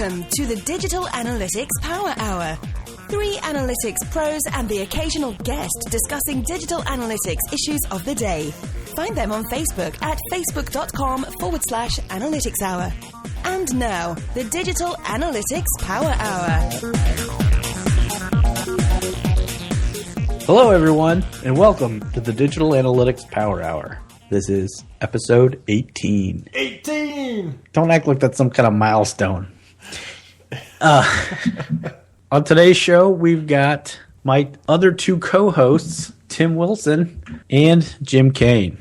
Welcome to the Digital Analytics Power Hour. 3 analytics pros and the occasional guest discussing digital analytics issues of the day. Find them on Facebook at facebook.com/analytics hour. And now, the Digital Analytics Power Hour. Hello, everyone, and welcome to the Digital Analytics Power Hour. This is episode 18. 18! Don't act like that's some kind of milestone. On today's show, we've got my other 2 co-hosts, Tim Wilson and Jim Kane.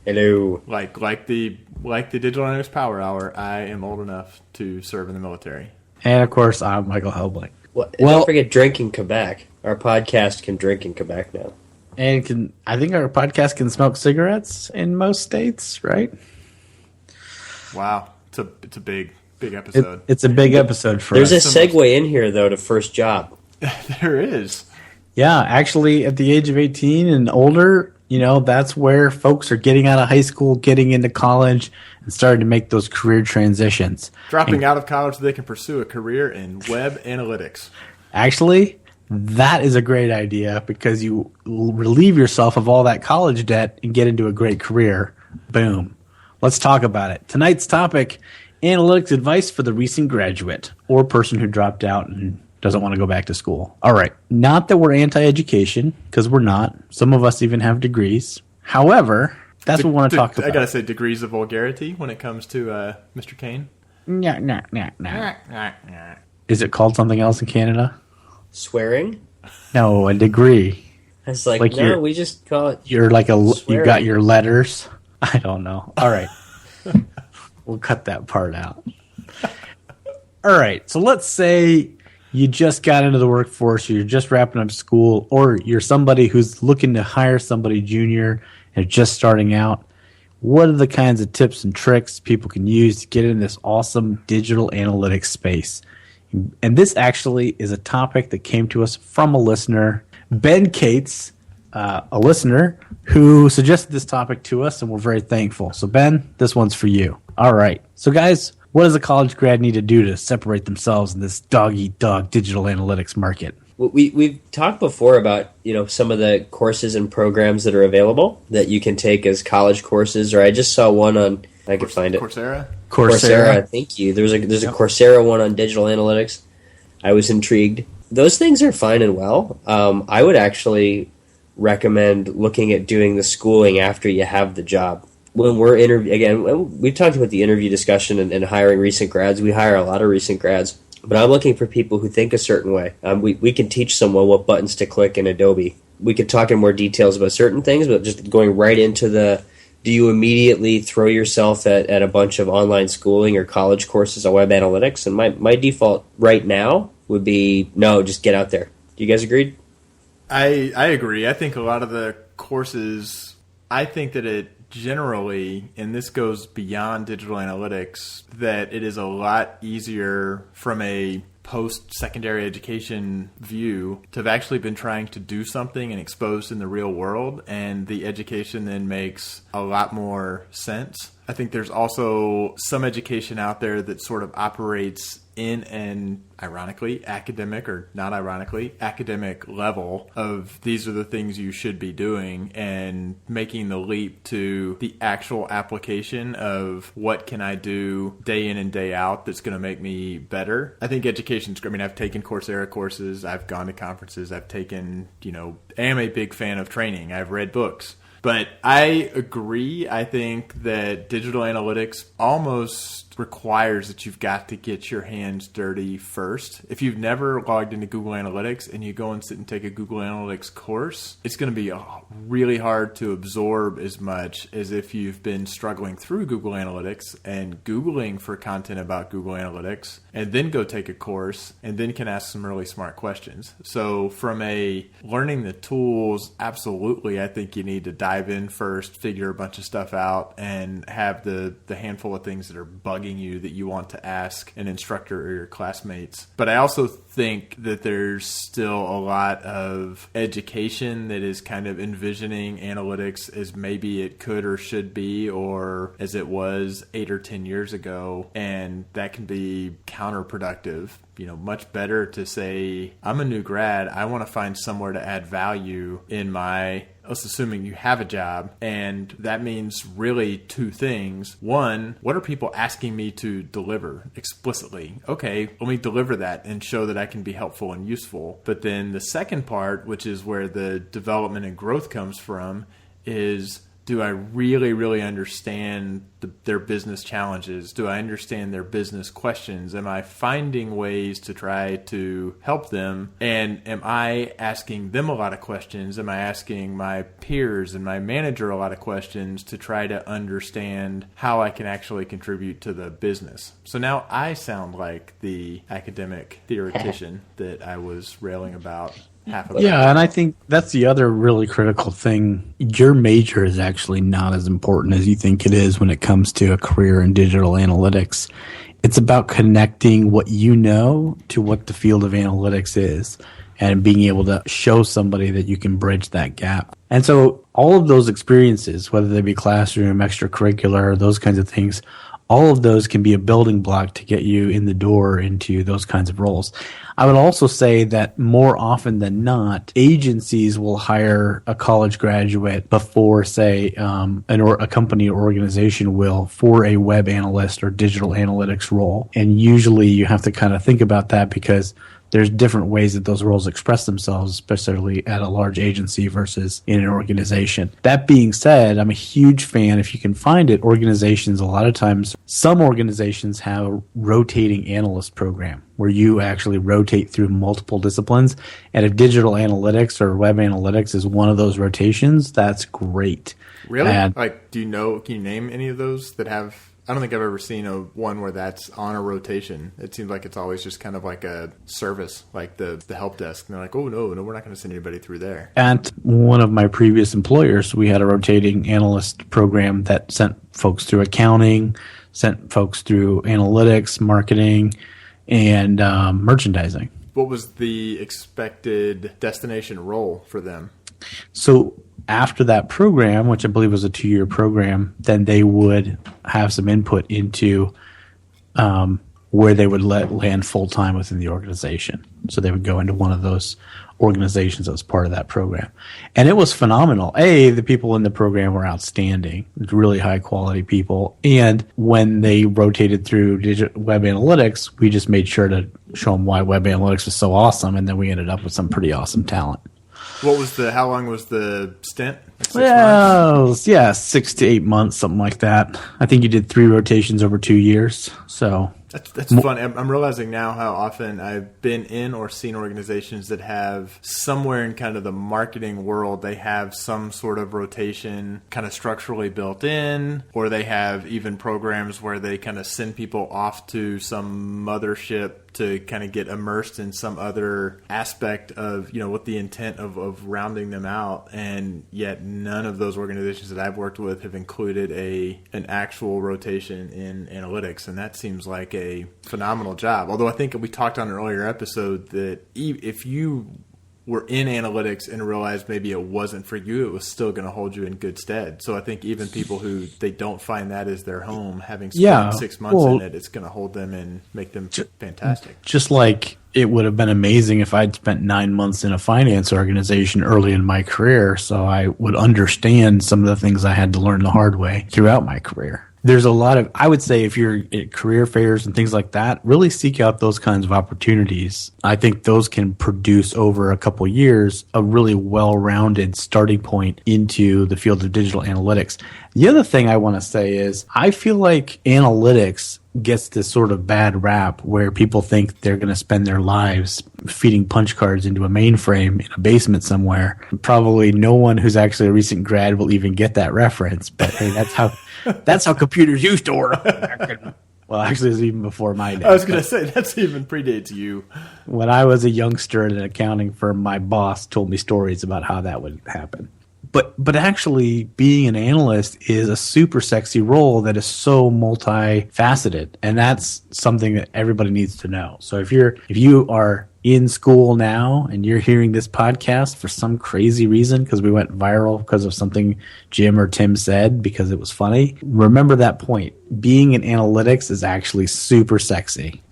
Hello. Like the Digital Analytics Power Hour, I am old enough to serve in the military. And, of course, I'm Michael Helbling. Well, don't forget Drink in Quebec. Our podcast can drink in Quebec now. And I think our podcast can smoke cigarettes in most states, right? Wow. It's a big episode. It's a big episode for us. There's a segue in here, though, to first job. There is. Yeah, actually, at the age of 18 and older, that's where folks are getting out of high school, getting into college, and starting to make those career transitions. Dropping out of college so they can pursue a career in web analytics. Actually, that is a great idea because you relieve yourself of all that college debt and get into a great career. Boom. Let's talk about it. Tonight's topic, analytics advice for the recent graduate or person who dropped out and doesn't want to go back to school. All right. Not that we're anti-education, because we're not. Some of us even have degrees. However, that's what we want to talk about. I got to say degrees of vulgarity when it comes to Mr. Kane. Nah. Is it called something else in Canada? Swearing? No, a degree. It's like no, we just call it You're like swearing. You got your letters. I don't know. All right. We'll cut that part out. All right. So let's say you just got into the workforce, or you're just wrapping up school, or you're somebody who's looking to hire somebody junior and just starting out. What are the kinds of tips and tricks people can use to get in this awesome digital analytics space? And this actually is a topic that came to us from a listener, Ben Cates, a listener who suggested this topic to us, and we're very thankful. So, Ben, this one's for you. All right. So, guys, what does a college grad need to do to separate themselves in this dog-eat-dog digital analytics market? We've talked before about some of the courses and programs that are available that you can take as college courses, or I just saw one on, I could find it. Coursera. Thank you. There's a Coursera one on digital analytics. I was intrigued. Those things are fine and well. I would actually recommend looking at doing the schooling after you have the job. When we're we've talked about the interview discussion and hiring recent grads. We hire a lot of recent grads, but I'm looking for people who think a certain way. We can teach someone what buttons to click in Adobe. We could talk in more details about certain things, but just going right into do you immediately throw yourself at a bunch of online schooling or college courses on web analytics? And my default right now would be, no, just get out there. Do you guys agree? I agree. I think a lot of the courses, I think that it generally, and this goes beyond digital analytics, that it is a lot easier from a post-secondary education view to have actually been trying to do something and exposed in the real world, and the education then makes a lot more sense. I think there's also some education out there that sort of operates in an, ironically, academic or not ironically, academic level of these are the things you should be doing, and making the leap to the actual application of what can I do day in and day out that's going to make me better. I think education's great. I mean, I've taken Coursera courses, I've gone to conferences, I've taken, am a big fan of training, I've read books. But I agree. I think that digital analytics almost requires that you've got to get your hands dirty first. If you've never logged into Google Analytics and you go and sit and take a Google Analytics course, it's going to be really hard to absorb as much as if you've been struggling through Google Analytics and Googling for content about Google Analytics, and then go take a course and then can ask some really smart questions. So from a learning the tools, absolutely, I think you need to dive dive in first, figure a bunch of stuff out, and have the handful of things that are bugging you that you want to ask an instructor or your classmates. But I also think that there's still a lot of education that is kind of envisioning analytics as maybe it could or should be, or as it was 8 or 10 years ago, and that can be counterproductive. Much better to say, I'm a new grad, I want to find somewhere to add value in my, let's assuming you have a job, and that means really two things. One, what are people asking me to deliver explicitly? Okay, let me deliver that and show that I can be helpful and useful. But then the second part, which is where the development and growth comes from, is, do I really, really understand their business challenges? Do I understand their business questions? Am I finding ways to try to help them? And am I asking them a lot of questions? Am I asking my peers and my manager a lot of questions to try to understand how I can actually contribute to the business? So now I sound like the academic theoretician that I was railing about. Yeah, and I think that's the other really critical thing. Your major is actually not as important as you think it is when it comes to a career in digital analytics. It's about connecting what you know to what the field of analytics is and being able to show somebody that you can bridge that gap. And so all of those experiences, whether they be classroom, extracurricular, those kinds of things, all of those can be a building block to get you in the door into those kinds of roles. I would also say that more often than not, agencies will hire a college graduate before, say, a company or organization will for a web analyst or digital analytics role. And usually you have to kind of think about that because there's different ways that those roles express themselves, especially at a large agency versus in an organization. That being said, I'm a huge fan, if you can find it, organizations, a lot of times, some organizations have a rotating analyst program where you actually rotate through multiple disciplines. And if digital analytics or web analytics is one of those rotations, that's great. Really? Can you name any of those that have... I don't think I've ever seen one where that's on a rotation. It seems like it's always just kind of like a service, like the help desk. And they're like, oh, no, we're not going to send anybody through there. At one of my previous employers, we had a rotating analyst program that sent folks through accounting, sent folks through analytics, marketing, and merchandising. What was the expected destination role for them? So after that program, which I believe was a 2-year program, then they would have some input into where they would land full-time within the organization. So they would go into one of those organizations that was part of that program. And it was phenomenal. The people in the program were outstanding, really high-quality people. And when they rotated through web analytics, we just made sure to show them why web analytics was so awesome, and then we ended up with some pretty awesome talent. How long was the stint? Like 6 months? Yeah, 6 to 8 months, something like that. I think you did 3 rotations over 2 years. So that's fun. I'm realizing now how often I've been in or seen organizations that have somewhere in kind of the marketing world, they have some sort of rotation kind of structurally built in, or they have even programs where they kind of send people off to some mothership to kind of get immersed in some other aspect of, with the intent of rounding them out. And yet none of those organizations that I've worked with have included an actual rotation in analytics. And that seems like a phenomenal job. Although I think we talked on an earlier episode that if you were in analytics and realized maybe it wasn't for you, it was still going to hold you in good stead. So I think even people who they don't find that as their home, having spent 6 months in it, it's going to hold them and make them fantastic. Just like it would have been amazing if I'd spent 9 months in a finance organization early in my career, so I would understand some of the things I had to learn the hard way throughout my career. There's a lot of, I would say, if you're at career fairs and things like that, really seek out those kinds of opportunities. I think those can produce over a couple years a really well-rounded starting point into the field of digital analytics. The other thing I want to say is I feel like analytics gets this sort of bad rap where people think they're going to spend their lives feeding punch cards into a mainframe in a basement somewhere. Probably no one who's actually a recent grad will even get that reference, but hey, that's how computers used to work. Well, actually, it was even before my day. I was going to say, that's even predates you. When I was a youngster at an accounting firm, my boss told me stories about how that would happen. But actually being an analyst is a super sexy role that is so multifaceted. And that's something that everybody needs to know. So if you are in school now and you're hearing this podcast for some crazy reason because we went viral because of something Jim or Tim said because it was funny, remember that point. Being in analytics is actually super sexy.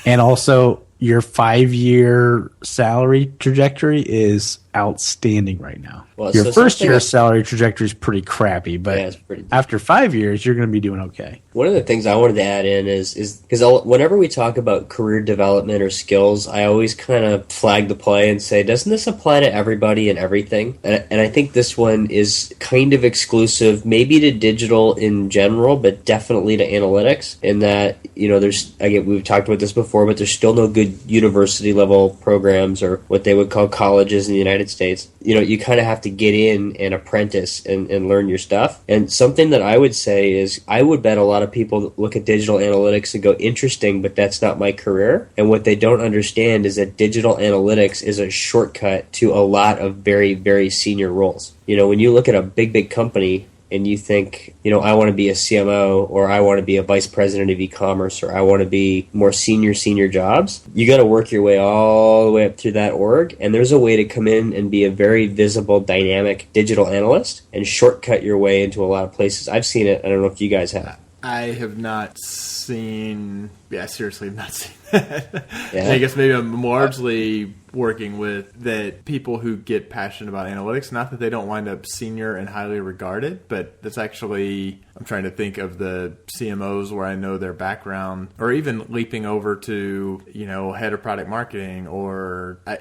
And also your 5-year salary trajectory is outstandanding right now. Well, your so first year salary trajectory is pretty crappy, but after 5 years, you're going to be doing okay. One of the ththings I wanted to add in is because whenever we talk about career development or skills, I always kind of flag the play and say, doesn't this apply to everybody and everything? And I think this one is kind of exclusive, maybe to digital in general, but definitely to analytics. In that, we've talked about this before, but there's still no good university level programs or what they would call colleges in the United States. You kind of have to get in and apprentice and learn your stuff. And something that I would say is I would bet a lot of people look at digital analytics and go, interesting, but that's not my career. And what they don't understand is that digital analytics is a shortcut to a lot of very, very senior roles. When you look at a big company and you think, I want to be a CMO or I want to be a vice president of e-commerce or I want to be more senior jobs, you got to work your way all the way up through that org. And there's a way to come in and be a very visible, dynamic digital analyst and shortcut your way into a lot of places. I've seen it. I don't know if you guys have. I have not seen... Yeah, seriously, I've not seen that. Yeah. I guess maybe I'm largely working with that people who get passionate about analytics, not that they don't wind up senior and highly regarded, but that's actually, I'm trying to think of the CMOs where I know their background, or even leaping over to, head of product marketing,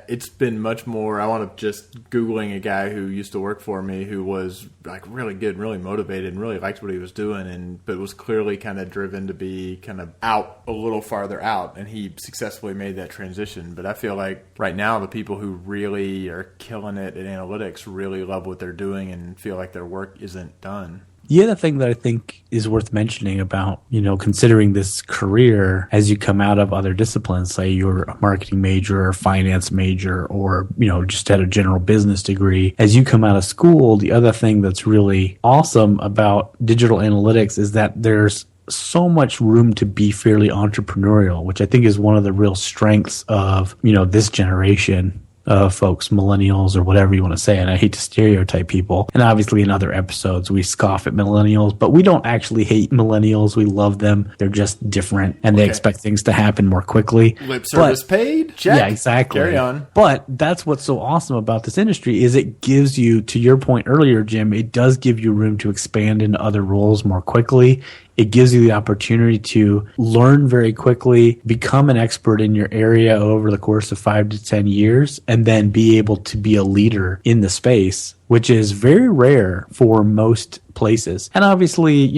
it's been much more, I want to just Googling a guy who used to work for me who was like really good, really motivated and really liked what he was doing, but was clearly kind of driven to be kind of out a little farther out, and he successfully made that transition. But I feel like right now the people who really are killing it at analytics really love what they're doing and feel like their work isn't done. The other thing that I think is worth mentioning about, considering this career as you come out of other disciplines, say you're a marketing major or finance major or, just had a general business degree, as you come out of school, the other thing that's really awesome about digital analytics is that there's so much room to be fairly entrepreneurial, which I think is one of the real strengths of, this generation of folks, millennials or whatever you want to say. And I hate to stereotype people. And obviously in other episodes, we scoff at millennials, but we don't actually hate millennials. We love them. They're just different and they expect things to happen more quickly. Lip service paid? Check. Yeah, exactly. Carry on. But that's what's so awesome about this industry is it gives you, to your point earlier, Jim, it does give you room to expand into other roles more quickly. It gives you the opportunity to learn very quickly, become an expert in your area over the course of 5 to 10 years, and then be able to be a leader in the space, which is very rare for most places. And obviously,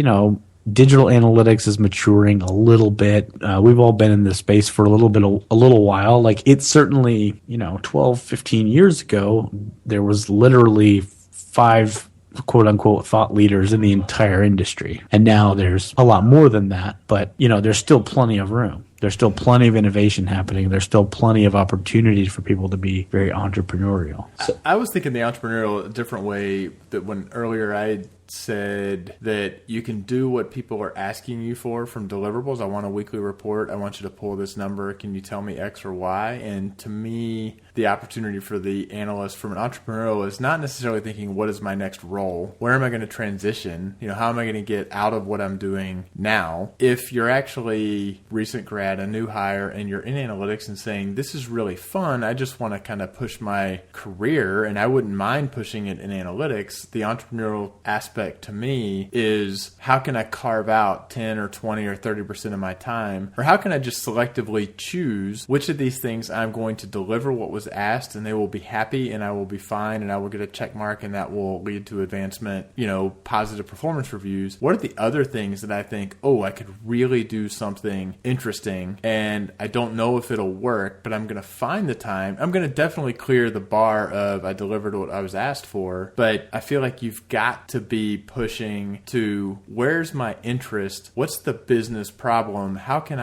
digital analytics is maturing a little bit. We've all been in this space for a little while. Like it's certainly, 12, 15 years ago, there was literally 5 quote unquote thought leaders in the entire industry. And now there's a lot more than that, but there's still plenty of room. There's still plenty of innovation happening. There's still plenty of opportunities for people to be very entrepreneurial. I was thinking the entrepreneurial a different way, that when earlier I said that you can do what people are asking you for from deliverables. I want a weekly report. I want you to pull this number. Can you tell me X or Y? And to me, the opportunity for the analyst from an entrepreneurial is not necessarily thinking, what is my next role? Where am I going to transition? How am I going to get out of what I'm doing now? If you're actually recent grad, a new hire, and you're in analytics and saying, this is really fun, I just want to kind of push my career and I wouldn't mind pushing it in analytics, the entrepreneurial aspect to me is, how can I carve out 10 or 20 or 30% of my time? Or how can I just selectively choose which of these things I'm going to deliver what was asked and they will be happy and I will be fine and I will get a check mark and that will lead to advancement, positive performance reviews. What are the other things that I think, I could really do something interesting and I don't know if it'll work, but I'm going to find the time. I'm going to definitely clear the bar of I delivered what I was asked for, but I feel like you've got to be pushing to, where's my interest? What's the business problem? How can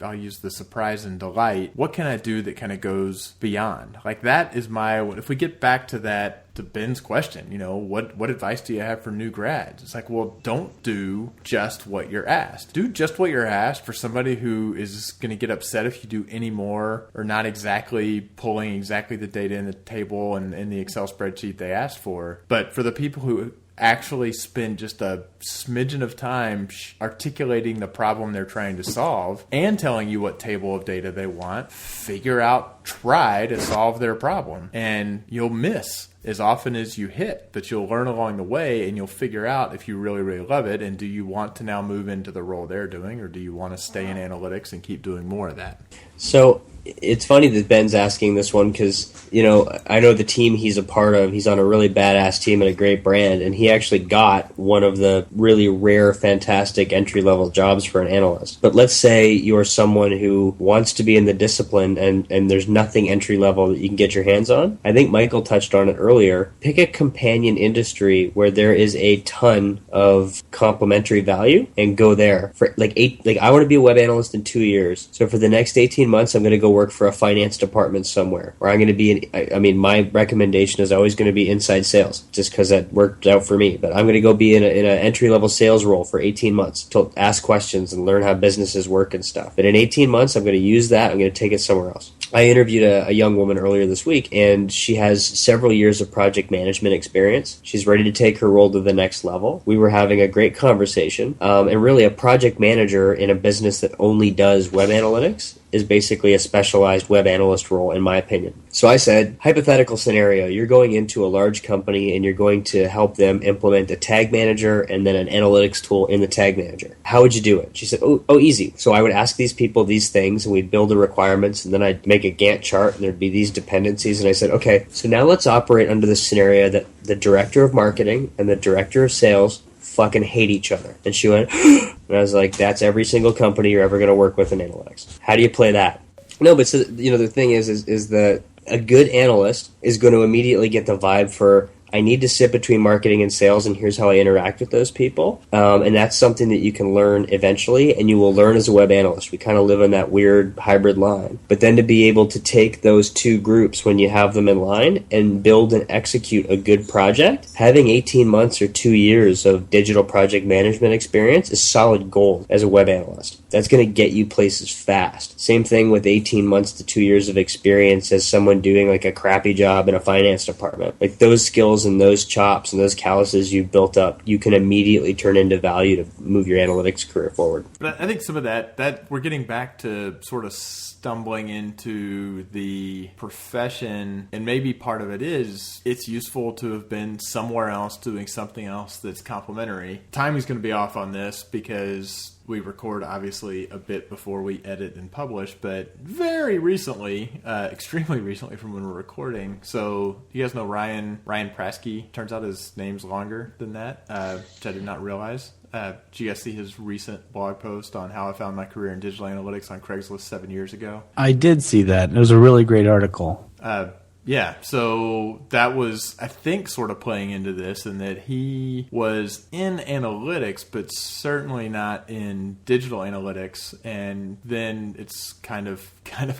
I'll use the surprise and delight. What can I do that kind of goes beyond? Like that is if we get back to that to Ben's question, what advice do you have for new grads? It's like, well, don't do just what you're asked. Do just what you're asked for somebody who is going to get upset if you do any more or not exactly pulling exactly the data in the table and in the Excel spreadsheet they asked for. But for the people who actually spend just a smidgen of time articulating the problem they're trying to solve and telling you what table of data they want, try to solve their problem. And you'll miss as often as you hit, but you'll learn along the way and you'll figure out if you really, really love it. And do you want to now move into the role they're doing, or do you want to stay in analytics and keep doing more of that? So it's funny that Ben's asking this one because, I know the team he's a part of, he's on a really badass team and a great brand, and he actually got one of the really rare, fantastic entry-level jobs for an analyst. But let's say you're someone who wants to be in the discipline and there's nothing entry-level that you can get your hands on. I think Michael touched on it earlier. Pick a companion industry where there is a ton of complementary value and go there. I want to be a web analyst in 2 years. So for the next 18 months, I'm going to go work for a finance department somewhere, or I'm going to be my recommendation is always going to be inside sales, just because that worked out for me. But I'm going to go be in an entry-level sales role for 18 months to ask questions and learn how businesses work and stuff. But in 18 months, I'm going to use that. I'm going to take it somewhere else. I interviewed a young woman earlier this week, and she has several years of project management experience. She's ready to take her role to the next level. We were having a great conversation, and really a project manager in a business that only does web analytics is basically a specialized web analyst role, in my opinion. So I said, hypothetical scenario, you're going into a large company and you're going to help them implement a tag manager and then an analytics tool in the tag manager. How would you do it? She said, oh, easy. So I would ask these people these things, and we'd build the requirements, and then I'd make a Gantt chart, and there'd be these dependencies. And I said, okay, so now let's operate under the scenario that the director of marketing and the director of sales fucking hate each other. And she went, and I was like, that's every single company you're ever going to work with in analytics. How do you play that? No, but so, the thing is that a good analyst is going to immediately get the vibe for, I need to sit between marketing and sales, and here's how I interact with those people. And that's something that you can learn eventually, and you will learn as a web analyst. We kind of live on that weird hybrid line. But then to be able to take those two groups when you have them in line and build and execute a good project, having 18 months or 2 years of digital project management experience is solid gold as a web analyst. That's going to get you places fast. Same thing with 18 months to 2 years of experience as someone doing like a crappy job in a finance department. Like those skills and those chops and those calluses you've built up, you can immediately turn into value to move your analytics career forward. But I think some of that we're getting back to sort of stumbling into the profession, and maybe part of it is it's useful to have been somewhere else doing something else that's complementary. Timing's going to be off on this because we record obviously a bit before we edit and publish, but very recently, extremely recently from when we're recording. So you guys know Ryan Prasky. Turns out his name's longer than that, which I did not realize. Did you guys see his recent blog post on how I found my career in digital analytics on Craigslist 7 years ago? I did see that. It was a really great article. Yeah, so that was, I think, sort of playing into this, in that he was in analytics, but certainly not in digital analytics. And then it's kind of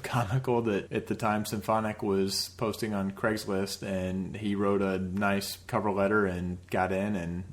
comical that at the time Symphonic was posting on Craigslist, and he wrote a nice cover letter and got in, and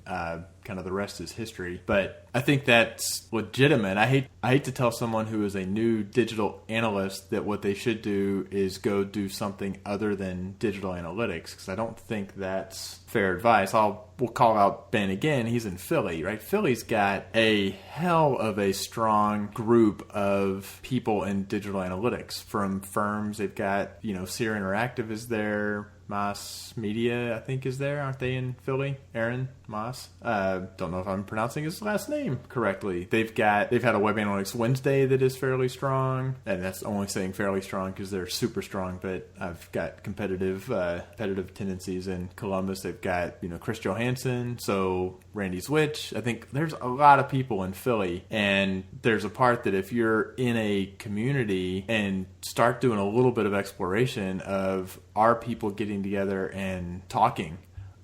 kind of the rest is history. But I think that's legitimate. I hate to tell someone who is a new digital analyst that what they should do is go do something other than digital analytics, because I don't think that's fair advice. We'll call out Ben again. He's in Philly, right? Philly's got a hell of a strong group of people in digital analytics from firms. They've got, Sear Interactive is there. Moss Media, I think, is there. Aren't they in Philly? Aaron Moss. Don't know if I'm pronouncing his last name correctly. They've had a Web Analytics Wednesday that is fairly strong, and that's only saying fairly strong because they're super strong. But I've got competitive tendencies in Columbus. They've got Chris Johansson, so Randy Zwitch. I think there's a lot of people in Philly, and there's a part that if you're in a community and start doing a little bit of exploration of, are people getting together and talking?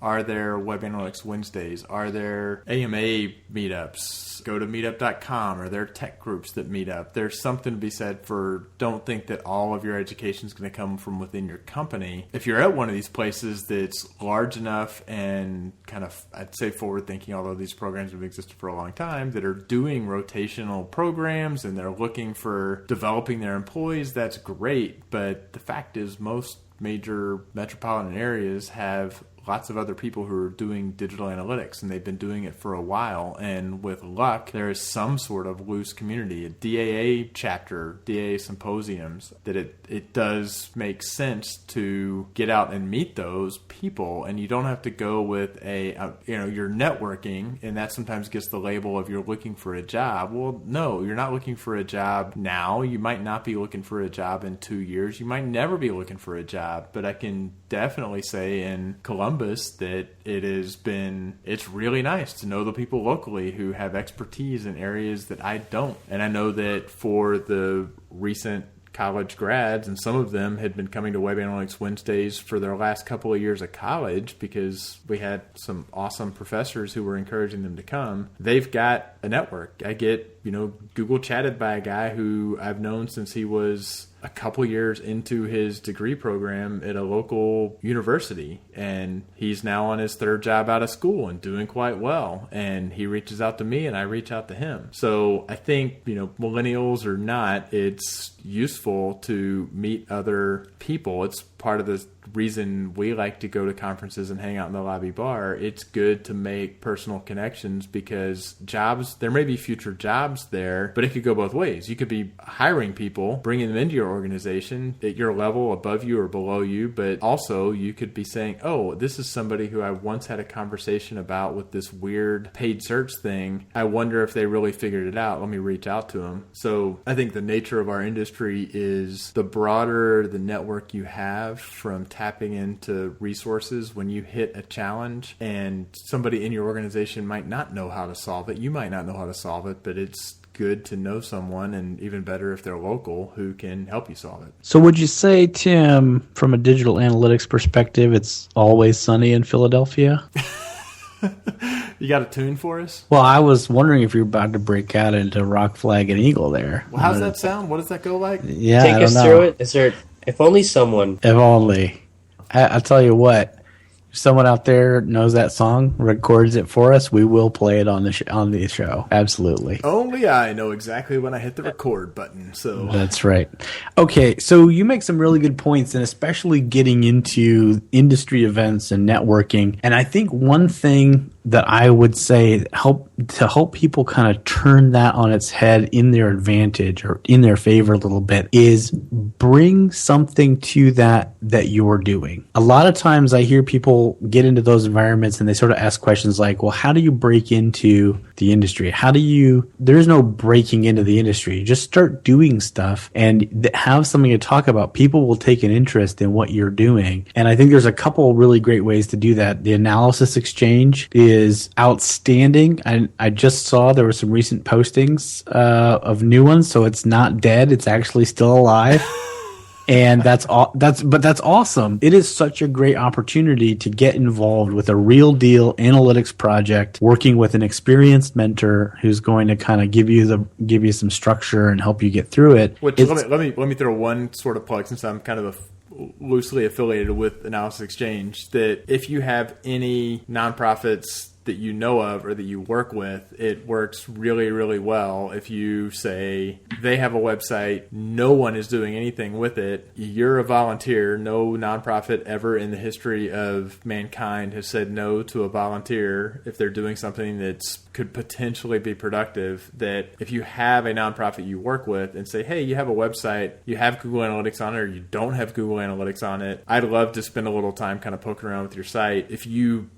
Are there Web Analytics Wednesdays? Are there AMA meetups? Go to meetup.com. Are there tech groups that meet up? There's something to be said for don't think that all of your education is going to come from within your company. If you're at one of these places that's large enough and kind of, I'd say, forward-thinking, although these programs have existed for a long time, that are doing rotational programs and they're looking for developing their employees, that's great. But the fact is most major metropolitan areas have lots of other people who are doing digital analytics, and they've been doing it for a while. And with luck, there is some sort of loose community, a DAA chapter, DAA symposiums, that it does make sense to get out and meet those people. And you don't have to go with you're networking, and that sometimes gets the label of you're looking for a job. Well, no, you're not looking for a job now. You might not be looking for a job in 2 years. You might never be looking for a job. But I can definitely say in Columbus that it's really nice to know the people locally who have expertise in areas that I don't. And I know that for the recent college grads, and some of them had been coming to Web Analytics Wednesdays for their last couple of years of college because we had some awesome professors who were encouraging them to come. They've got a network. I get, Google chatted by a guy who I've known since he was a couple years into his degree program at a local university, and he's now on his third job out of school and doing quite well, and he reaches out to me and I reach out to him. So I think, millennials or not, it's useful to meet other people. It's part of the reason we like to go to conferences and hang out in the lobby bar. It's good to make personal connections because there may be future jobs there, but it could go both ways. You could be hiring people, bringing them into your organization at your level, above you or below you, but also you could be saying, oh, this is somebody who I once had a conversation about with this weird paid search thing. I wonder if they really figured it out. Let me reach out to them. So I think the nature of our industry is the broader the network you have from tapping into resources when you hit a challenge and somebody in your organization might not know how to solve it. You might not know how to solve it, but it's good to know someone, and even better if they're local, who can help you solve it. So would you say, Tim, from a digital analytics perspective, it's always sunny in Philadelphia? You got a tune for us? Well, I was wondering if you're about to break out into Rock, Flag, and Eagle there. Well, how's that sound? What does that go like? Yeah, Take us through it. Is there, if only someone. If only. I'll tell you what. If someone out there knows that song, records it for us, we will play it on the show. Absolutely. Only I know exactly when I hit the record button. So that's right. Okay, so you make some really good points, and especially getting into industry events and networking. And I think one thing that I would say help people kind of turn that on its head in their advantage or in their favor a little bit is bring something to that you're doing. A lot of times I hear people get into those environments and they sort of ask questions like, well, how do you break into the industry? There's no breaking into the industry. You just start doing stuff and have something to talk about. People will take an interest in what you're doing. And I think there's a couple really great ways to do that. The analysis exchange is outstanding. I just saw there were some recent postings of new ones, so it's not dead. It's actually still alive. And that's awesome. It is such a great opportunity to get involved with a real deal analytics project, working with an experienced mentor who's going to kind of give you some structure and help you get through it. Let me throw one sort of plug, since I'm kind of loosely affiliated with Analysis Exchange, that if you have any nonprofits that you know of or that you work with, it works really, really well. If you say they have a website, no one is doing anything with it, you're a volunteer. No nonprofit ever in the history of mankind has said no to a volunteer if they're doing something that could potentially be productive. That if you have a nonprofit you work with and say, hey, you have a website, you have Google Analytics on it, or you don't have Google Analytics on it, I'd love to spend a little time kind of poking around with your site. If you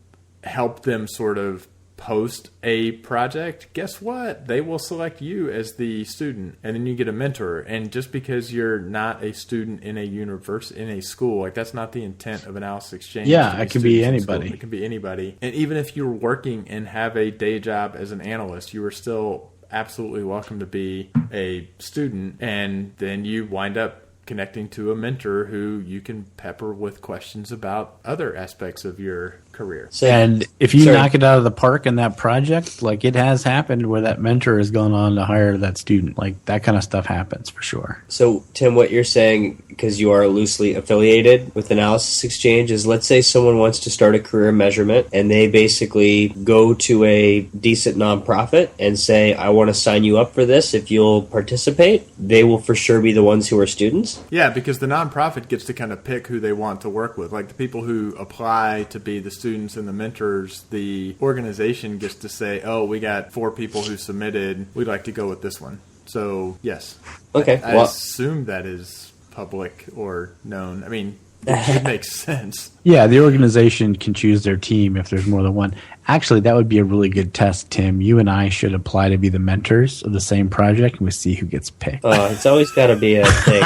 help them sort of post a project, guess what? They will select you as the student, and then you get a mentor. And just because you're not a student in a university, in a school, like that's not the intent of Analysis Exchange. Yeah, it can be anybody. It can be anybody. And even if you're working and have a day job as an analyst, you are still absolutely welcome to be a student, and then you wind up connecting to a mentor who you can pepper with questions about other aspects of your career. So, And if you sorry. knock it out of the park in that project, like it has happened where that mentor has gone on to hire that student. Like that kind of stuff happens for sure. So, Tim, what you're saying, because you are loosely affiliated with Analysis Exchange, is let's say someone wants to start a career measurement and they basically go to a decent nonprofit and say, I want to sign you up for this if you'll participate. They will for sure be the ones who are students. Yeah, because the nonprofit gets to kind of pick who they want to work with. Like the people who apply to be the students and the mentors, the organization gets to say, oh, we got 4 people who submitted. We'd like to go with this one. So, yes. Okay. I assume that is public or known. I mean, it makes sense. Yeah, the organization can choose their team if there's more than one. Actually, that would be a really good test, Tim. You and I should apply to be the mentors of the same project, and we see who gets picked. Oh, it's always got to be a thing.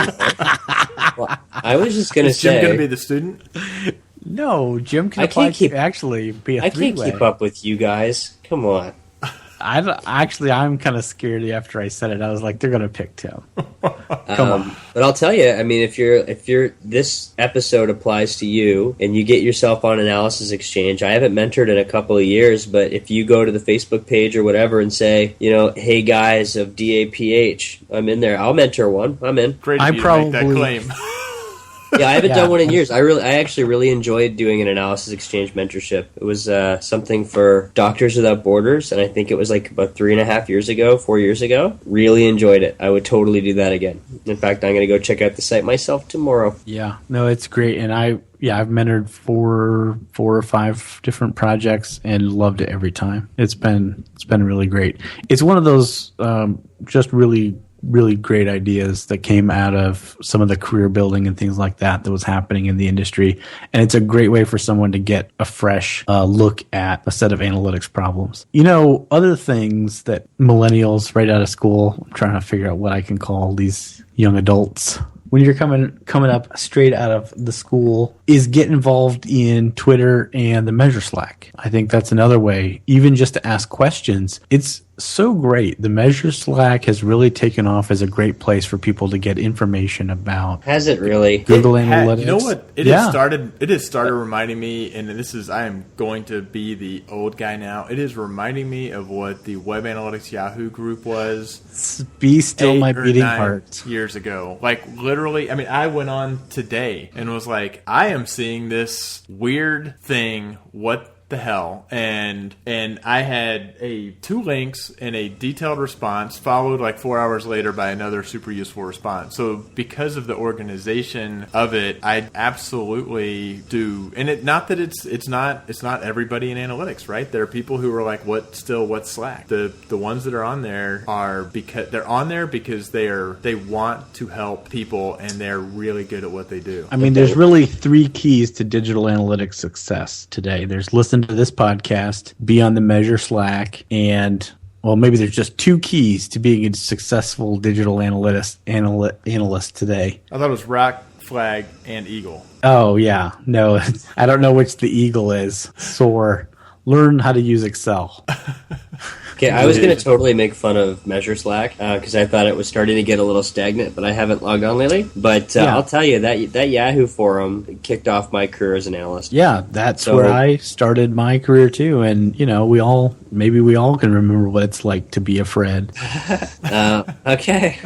Well, I was just going to Is Jim say... going to be the student? No, Jim can I apply can't keep- to actually be a I can't three-way. keep up with you guys. Come on. I'm kind of scared after I said it. I was like, they're going to pick Tim. Come on. But I'll tell you, I mean, if you're this episode applies to you and you get yourself on Analysis Exchange, I haven't mentored in a couple of years, but if you go to the Facebook page or whatever and say, hey guys of DAPH, I'm in there. I'll mentor one. I'm in. Great of you to make that claim. Yeah, I haven't done one in years. I actually really enjoyed doing an Analysis Exchange mentorship. It was something for Doctors Without Borders, and I think it was like about 4 years ago. Really enjoyed it. I would totally do that again. In fact, I'm going to go check out the site myself tomorrow. Yeah, no, it's great, and I've mentored four or five different projects and loved it every time. It's been really great. It's one of those just really great ideas that came out of some of the career building and things like that was happening in the industry. And it's a great way for someone to get a fresh look at a set of analytics problems. Other things that millennials right out of school, I'm trying to figure out what I can call these young adults. When you're coming up straight out of the school, is get involved in Twitter and the Measure Slack. I think that's another way, even just to ask questions. It's so great. The Measure Slack has really taken off as a great place for people to get information about. Has it really? Google Analytics. You know what? It has started reminding me, and I am going to be the old guy now. It is reminding me of what the Web Analytics Yahoo group was. Be still my 8 or beating 9 heart. years ago. Like literally, I mean, I went on today and was like, I am seeing this weird thing. What the hell? And I had 2 links and a detailed response followed like 4 hours later by another super useful response. So because of the organization of it, I absolutely do. And it's not everybody in analytics, right? There are people who are like, what's Slack? The ones that are on there are because they're on there because they want to help people and they're really good at what they do. I mean, there's really 3 keys to digital analytics success today. There's listen to this podcast, be on the Measure Slack, and maybe there's just 2 keys to being a successful digital analyst today. I thought it was Rock, Flag, and Eagle. Oh yeah, no, I don't know which the Eagle is. SOAR. Learn how to use Excel. Okay, I was going to totally make fun of Measure Slack because I thought it was starting to get a little stagnant, but I haven't logged on lately. But I'll tell you, that Yahoo forum kicked off my career as an analyst. Yeah, that's where I started my career too. And, we all can remember what it's like to be a Fred. Okay.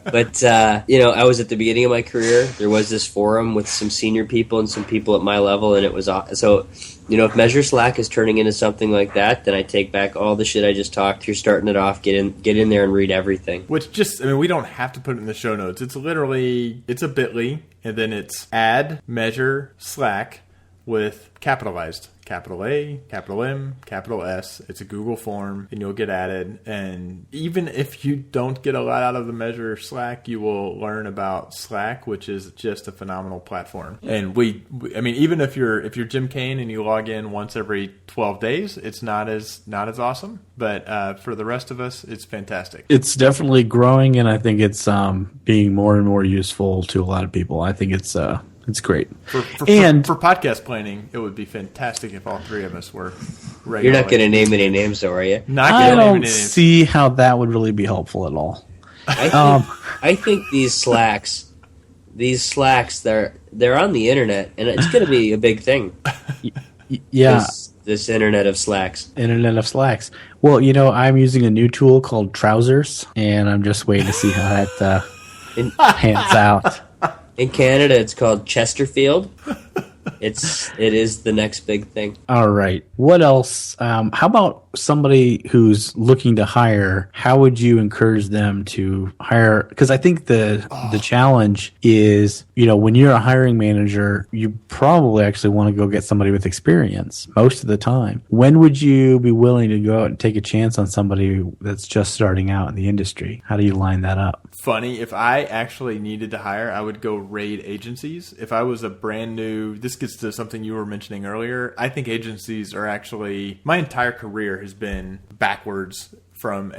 But, I was at the beginning of my career. There was this forum with some senior people and some people at my level, and it was so... if Measure Slack is turning into something like that, then I take back all the shit I just talked. You're starting it off. Get in there and read everything. Which we don't have to put it in the show notes. It's literally, it's a bit.ly, and then it's add Measure Slack with capitalized. Capital A, capital M, capital S. It's a Google form, and you'll get added. And even if you don't get a lot out of the Measure Slack, you will learn about Slack, which is just a phenomenal platform. And even if you're Jim Kane and you log in once every 12 days, it's not as awesome. But for the rest of us, it's fantastic. It's definitely growing, and I think it's being more and more useful to a lot of people. I think it's great. For podcast planning, it would be fantastic if all 3 of us were regular. You're not going to name any names, though, are you? I don't see how that would really be helpful at all. I think these slacks, they're on the internet, and it's going to be a big thing. Yeah. This Internet of Slacks. Internet of Slacks. Well, I'm using a new tool called Trousers, and I'm just waiting to see how that pans out. In Canada, it's called Chesterfield. It is the next big thing. All right. What else? How about somebody who's looking to hire? How would you encourage them to hire? Because I think the challenge is, when you're a hiring manager, you probably actually want to go get somebody with experience most of the time. When would you be willing to go out and take a chance on somebody that's just starting out in the industry? How do you line that up? Funny, if I actually needed to hire, I would go raid agencies. If I was a brand new, this gets to something you were mentioning earlier, I think agencies are actually, my entire career has been backwards from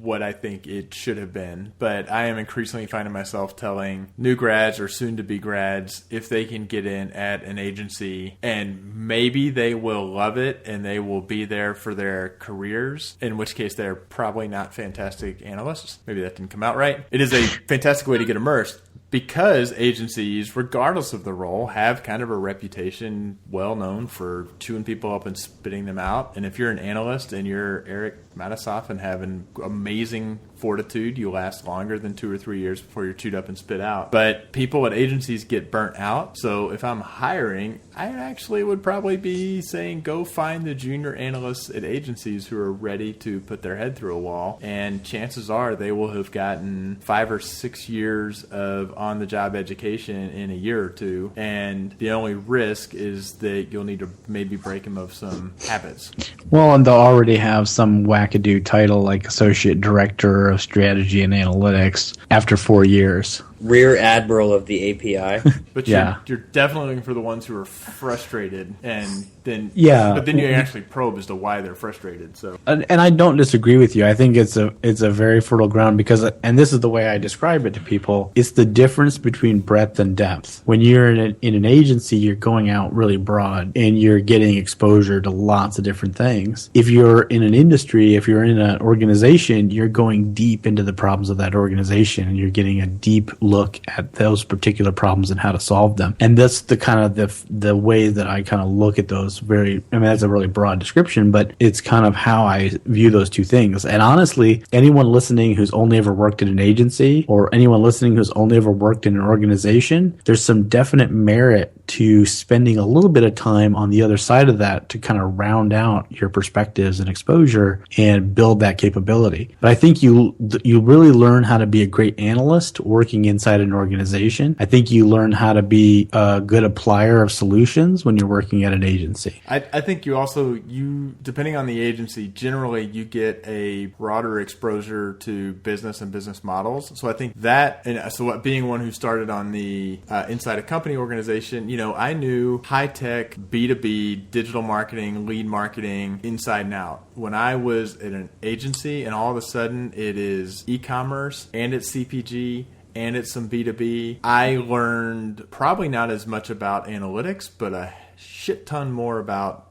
what I think it should have been. But I am increasingly finding myself telling new grads or soon-to-be grads if they can get in at an agency, and maybe they will love it and they will be there for their careers, in which case they're probably not fantastic analysts. Maybe that didn't come out right. It is a fantastic way to get immersed, because agencies, regardless of the role, have kind of a reputation well known for chewing people up and spitting them out. And if you're an analyst and you're Eric Matisoff and have an amazing fortitude, you last longer than 2 or 3 years before you're chewed up and spit out. But people at agencies get burnt out. So if I'm hiring, I actually would probably be saying go find the junior analysts at agencies who are ready to put their head through a wall. And chances are they will have gotten 5 or 6 years of on-the-job education in a year or two. And the only risk is that you'll need to maybe break them of some habits. Well, and they'll already have some wackadoo title like Associate Director of Strategy and Analytics after 4 years. Rear Admiral of the API. But Yeah. you're definitely looking for the ones who are frustrated, and then Yeah. But then you actually probe as to why they're frustrated. So And I don't disagree with you. I think it's a very fertile ground because, and this is the way I describe it to people, it's the difference between breadth and depth. When you're in an agency, you're going out really broad and you're getting exposure to lots of different things. If you're in an industry, if you're in an organization, you're going deep into the problems of that organization and you're getting a deep look at those particular problems and how to solve them. And that's the kind of the way that I kind of look at those that's a really broad description, but it's kind of how I view those two things. And honestly, anyone listening who's only ever worked in an agency or anyone listening who's only ever worked in an organization, there's some definite merit to spending a little bit of time on the other side of that to kind of round out your perspectives and exposure and build that capability. But I think you really learn how to be a great analyst working inside an organization. I think you learn how to be a good applier of solutions when you're working at an agency. I think you depending on the agency, generally you get a broader exposure to business and business models. So I think that, and so being one who started on the inside a company organization, I knew high-tech, B2B, digital marketing, lead marketing, inside and out. When I was at an agency and all of a sudden it is e-commerce and it's CPG and it's some B2B, I learned probably not as much about analytics, but a shit ton more about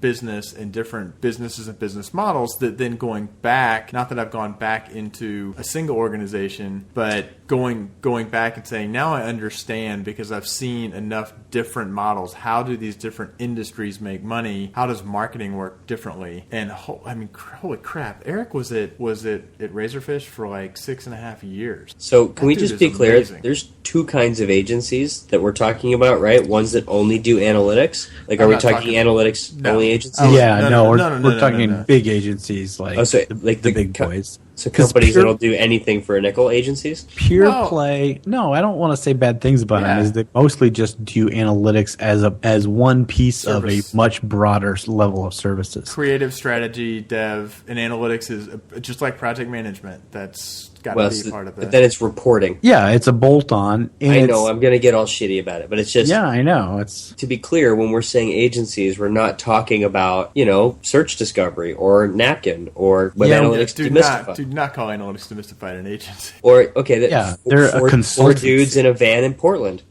business and different businesses and business models, that then going back, not that I've gone back into a single organization, but going back and saying, now I understand because I've seen enough different models. How do these different industries make money? How does marketing work differently? And holy crap, Eric was at Razorfish for like 6.5 years. So can we just be clear? Amazing. There's two kinds of agencies that we're talking about, right? Ones that only do analytics. Like, are we talking analytics only agencies? We're talking big agencies like the big boys. So companies that'll do anything for a nickel, agencies? Pure play. No, I don't want to say bad things about them. Is they mostly just do analytics as one piece of a much broader level of services. Creative strategy, dev, and analytics is just like project management. That's got to be part of it. But then it's reporting. Yeah, it's a bolt-on. I know, I'm going to get all shitty about it, but it's just... Yeah, I know. It's to be clear, when we're saying agencies, we're not talking about, search discovery or Napkin or web analytics demystified. Do not call analytics demystified an agency. Or, they're a consultancy. 4 dudes in a van in Portland.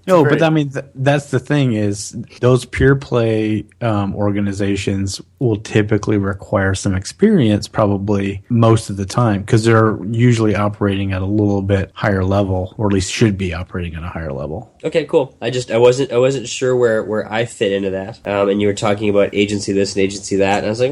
No, but I mean, that's the thing is those pure play organizations will typically require some experience probably most of the time because they're usually operating at a little bit higher level, or at least should be operating at a higher level. Okay, cool. I wasn't sure where I fit into that. And you were talking about agency this and agency that, and I was like,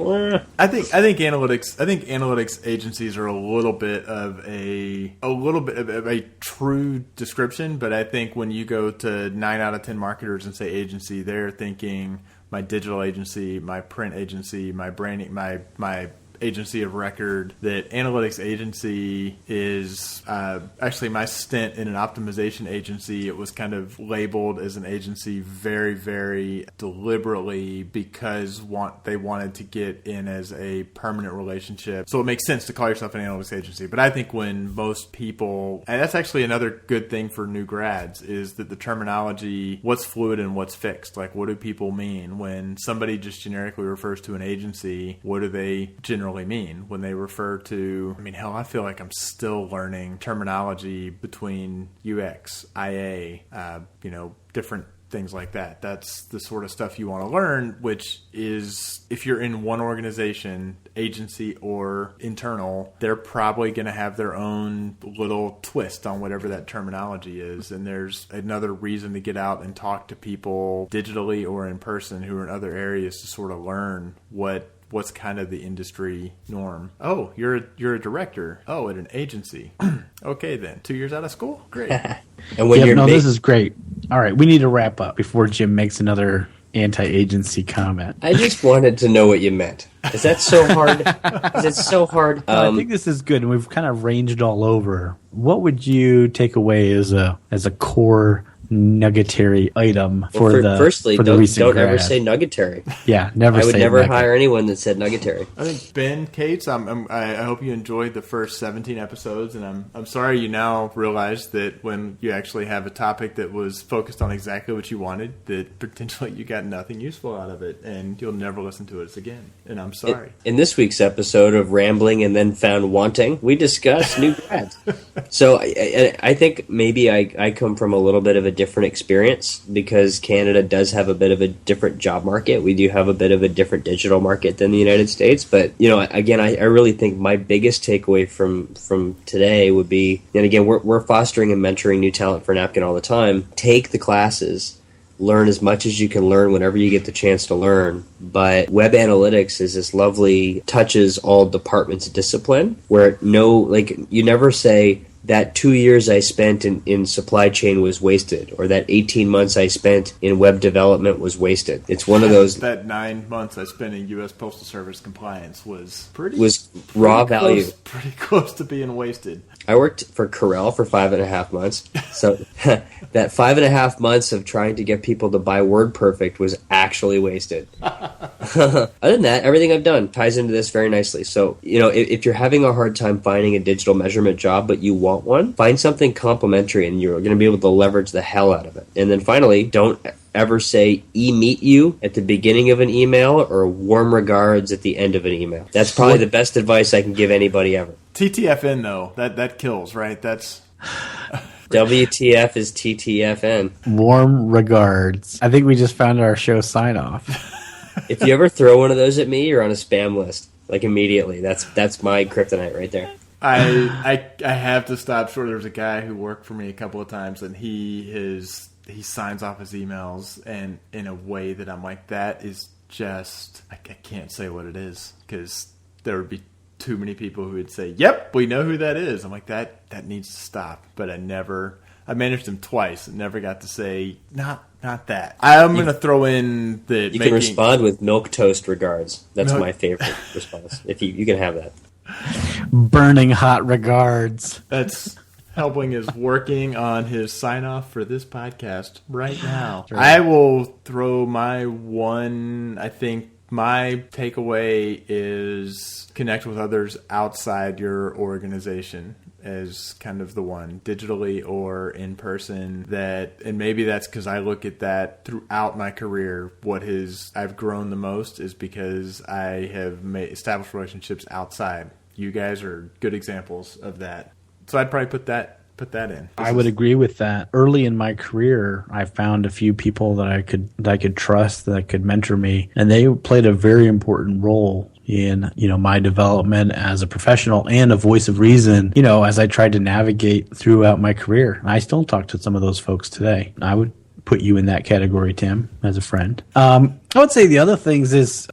I think analytics agencies are a little bit of a true description, but I think when you go to 9 out of 10 marketers and say agency, they're thinking my digital agency, my print agency, my branding, my agency of record. That analytics agency is actually my stint in an optimization agency. It was kind of labeled as an agency very, very deliberately because they wanted to get in as a permanent relationship. So it makes sense to call yourself an analytics agency. But I think when most people, and that's actually another good thing for new grads, is that the terminology, what's fluid and what's fixed. Like, what do people mean? When somebody just generically refers to an agency, what do they generally mean when they refer to, hell, I feel like I'm still learning terminology between UX, IA, different things like that. That's the sort of stuff you want to learn, which is, if you're in one organization, agency or internal, they're probably going to have their own little twist on whatever that terminology is. And there's another reason to get out and talk to people digitally or in person who are in other areas to sort of learn what's kind of the industry norm. Oh, you're a director. Oh, at an agency. Okay, then 2 years out of school. Great. And when this is great. All right, we need to wrap up before Jim makes another anti-agency comment. I just wanted to know what you meant. Is that so hard? Is it so hard? I think this is good, and we've kind of ranged all over. What would you take away as a core nuggetary item firstly, the recent don't grad? Ever say nuggetary. Yeah, never. I would never hire anyone that said nuggetary. I think Ben Cates, I hope you enjoyed the first 17 episodes, and I'm sorry you now realize that when you actually have a topic that was focused on exactly what you wanted, that potentially you got nothing useful out of it, and you'll never listen to it again. And I'm sorry. In this week's episode of Rambling and Then Found Wanting, we discuss new grads. So I think maybe I come from a little bit of a different experience because Canada does have a bit of a different job market. We do have a bit of a different digital market than the United States. But, again, I really think my biggest takeaway from today would be, and again, we're fostering and mentoring new talent for Napkin all the time. Take the classes. Learn as much as you can learn whenever you get the chance to learn. But web analytics is this lovely, touches all departments of discipline where you never say, that 2 years I spent in supply chain was wasted, or that 18 months I spent in web development was wasted. It's one of those. That 9 months I spent in U.S. Postal Service compliance was raw value. Pretty close to being wasted. I worked for Corel for 5.5 months. So that 5.5 months of trying to get people to buy WordPerfect was actually wasted. Other than that, everything I've done ties into this very nicely. So, if you're having a hard time finding a digital measurement job, but you want one, find something complementary and you're going to be able to leverage the hell out of it. And then finally, don't ever say meet you at the beginning of an email or warm regards at the end of an email. That's probably the best advice I can give anybody ever. TTFN, though, that kills, right? That's WTF is TTFN. Warm regards. I think we just found our show sign off. If you ever throw one of those at me, you're on a spam list. Like immediately. That's my kryptonite right there. I have to stop short. There was a guy who worked for me a couple of times, and he signs off his emails and in a way that I'm like, that is just, I can't say what it is because there would be too many people who would say, yep, we know who that is. I'm like, that needs to stop. But I managed him twice and never got to say, not that. I'm going to throw in that you can respond with milk toast regards. That's my favorite response. If you can have that. Burning hot regards. That's helping is working on his sign off for this podcast right now. Right. I will throw my one, I think my takeaway is connect with others outside your organization as kind of the one, digitally or in person. And maybe that's because I look at that throughout my career. I've grown the most is because I have established relationships outside. You guys are good examples of that. So I'd probably put that in. I would agree with that. Early in my career, I found a few people that I could trust, that could mentor me, and they played a very important role, in, my development as a professional and a voice of reason, as I tried to navigate throughout my career. I still talk to some of those folks today. I would put you in that category, Tim, as a friend. I would say the other things is,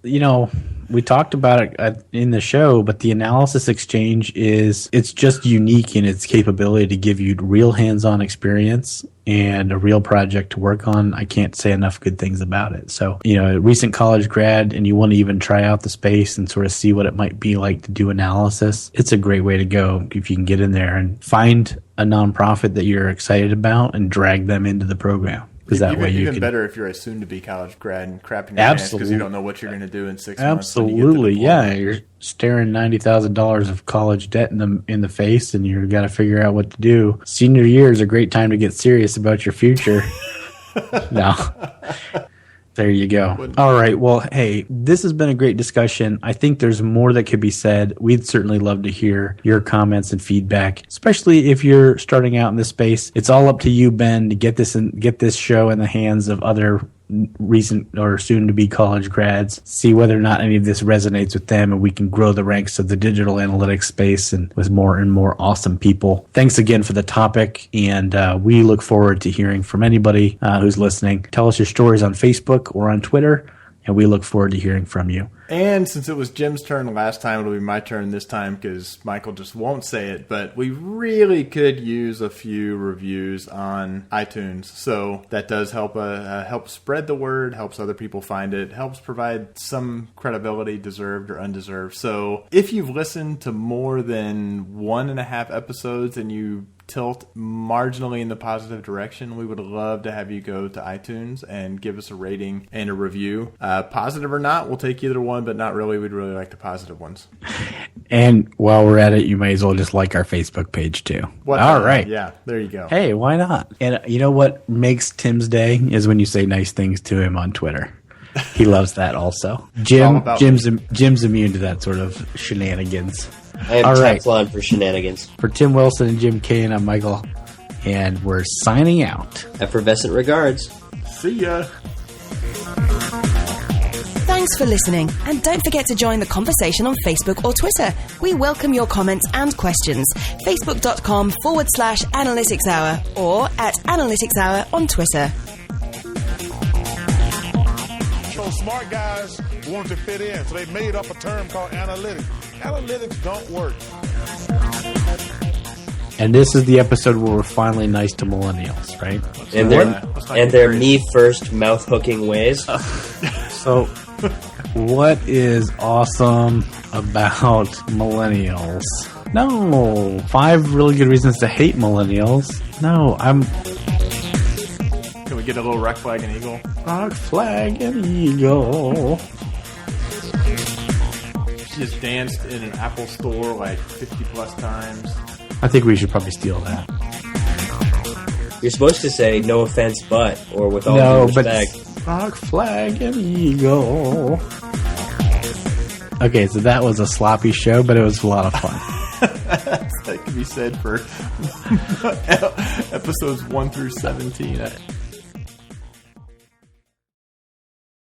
we talked about it in the show, but the analysis exchange it's just unique in its capability to give you real hands-on experience and a real project to work on. I can't say enough good things about it. So, a recent college grad and you want to even try out the space and sort of see what it might be like to do analysis, it's a great way to go if you can get in there and find a nonprofit that you're excited about and drag them into the program. Even better if you're a soon-to-be college grad and crapping your pants because you don't know what you're going to do in 6 months. Absolutely, yeah. You're staring $90,000 of college debt in the face, and you've got to figure out what to do. Senior year is a great time to get serious about your future. No. There you go. All right. Well, hey, this has been a great discussion. I think there's more that could be said. We'd certainly love to hear your comments and feedback, especially if you're starting out in this space. It's all up to you, Ben, to get this show in the hands of other recent or soon-to-be college grads, see whether or not any of this resonates with them, and we can grow the ranks of the digital analytics space and with more and more awesome people. Thanks again for the topic, and we look forward to hearing from anybody who's listening. Tell us your stories on Facebook or on Twitter, and we look forward to hearing from you. And since it was Jim's turn last time, it'll be my turn this time because Michael just won't say it. But we really could use a few reviews on iTunes. So that does help spread the word, helps other people find it, helps provide some credibility, deserved or undeserved. So if you've listened to more than 1.5 episodes and you tilt marginally in the positive direction, we would love to have you go to iTunes and give us a rating and a review. Positive or not, we'll take either one, but not really. We'd really like the positive ones. And while we're at it, you may as well just like our Facebook page too. All right. Yeah, there you go. Hey, why not? And you know what makes Tim's day is when you say nice things to him on Twitter. He loves that also. Jim's immune to that sort of shenanigans. I am Teflon for shenanigans. For Tim Wilson and Jim Kane, I'm Michael, and we're signing out. Effervescent regards. See ya. Thanks for listening, and don't forget to join the conversation on Facebook or Twitter. We welcome your comments and questions. Facebook.com/Analytics Hour or at Analytics Hour on Twitter. So smart guys wanted to fit in, so they made up a term called analytics. Analytics don't work. And this is the episode where we're finally nice to millennials, right? And their me-first mouth-hooking ways. So, what is awesome about millennials? No. 5 really good reasons to hate millennials. No, Can we get a little rock flag and eagle? Rock flag and eagle. She just danced in an Apple store like 50 plus times. I think we should probably steal that. You're supposed to say no offense, but, or with all due respect. But rock flag and eagle. Okay, so that was a sloppy show, but it was a lot of fun. That could be said for episodes 1 through 17.